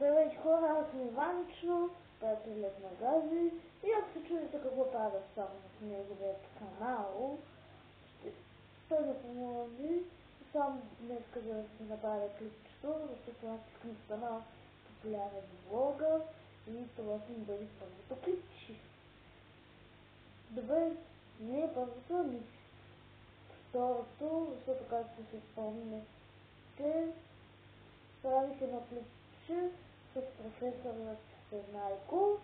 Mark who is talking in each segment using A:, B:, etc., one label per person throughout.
A: Здравейте хора, аз съм Иванчо, приятелят на Гази и ако се чудите какво правя само в неговият канал, той да помоли само днес да си направя клипчето, защото аз искам да стана популярен влога и това ще ми бъде първото клипче. Добре, не е първото, ами второто, защото както се спомняте, правих едно клипче с професорът Седнайко.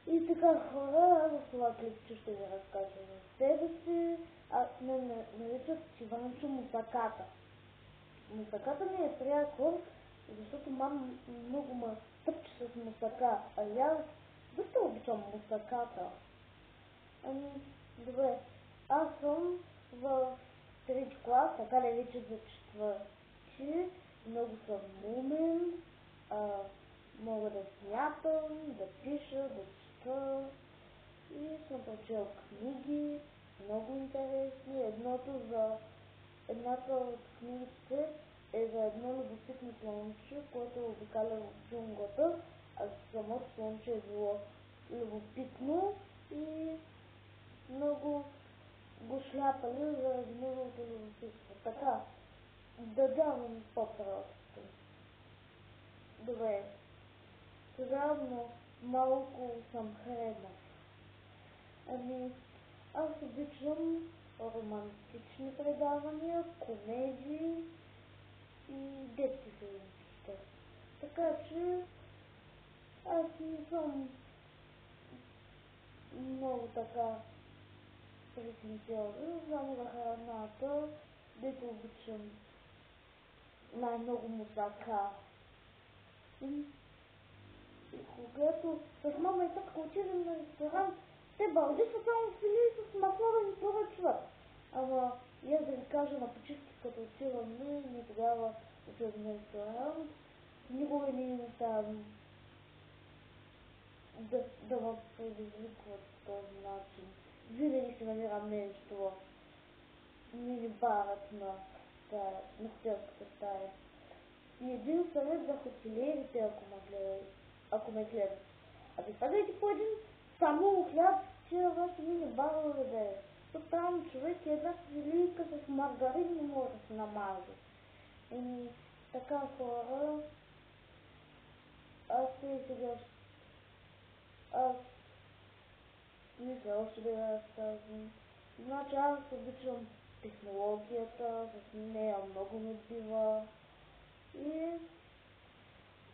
A: И така хора, аз в това клипче ще ви разкажа за себе си. Аз ме наричат Иванчо Мусаката. Мусаката ми е приятел, защото мама много ме тъпче с мусака. А аз защо обичам мусаката? Ами, добре, аз съм в трети клас, така да вече за четвърти. Много съм умен, мога да смятам, да пиша, да чета и съм прочел книги, много интересни. Едната от книгите е за едно любопитно слънче, което е обикаля в джунглата, а самото слънче е било любопитно и много го шляпали заради неговото любопитство. Така, да давам по-просто. Добре, сега малко съм хренав. Ами, аз обичам романтични предавания, комедии и детски филмчета. Така че аз не съм много така претенциозен, само за храната, дето обичам най-много мусака. И когато с мама и татко отидем на ресторант, те балди са само фили с масло да ни поръчват. Ама и аз да ви кажа на почивки, като отиваме, ние тогава отиваме на ресторант, никога не им оставям да ме предизвикват по този начин. Винаги си намирам нещо в мини-барът на хотелската стая. И един съвет за хотелиерите, ако ме гледат. Абе, слагайте по един само хляб, тия вашите мини-барове да е. Там човек е една свилийка с маргарин не може да се намаже. И така хора, аз мисля още да я разказвам. Значи аз обичам технологията, с нея много ме бива. И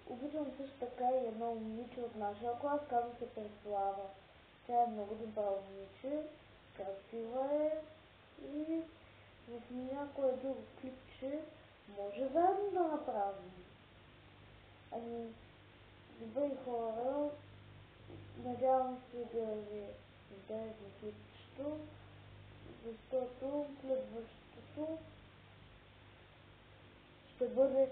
A: обичам също така и едно момиче от нашия клас, казва се Преслава. Тя е много добра момиче, красива е и в някое друго клипче може заедно да направим. Ами, добре хора, надявам се да ви интересно клипчето, защото следващото ще бъде в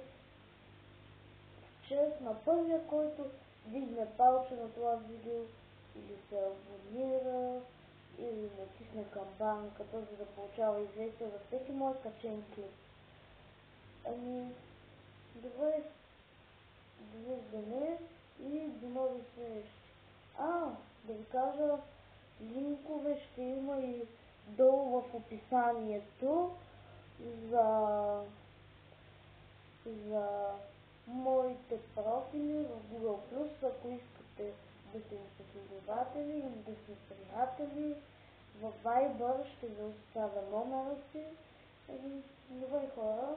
A: чест на първия, който дигне палче на това видео или се абонира, или натисне камбанката, за да получава известие за всеки мой качен клип. Ами, добре, довиждане и до нови срещи. Да ви кажа, линкове ще има и долу в описанието за моите профили в Google+, ако искате да сте ми последователи или да сте приятели. В Viber ще ви оставя номера си. Добре хора.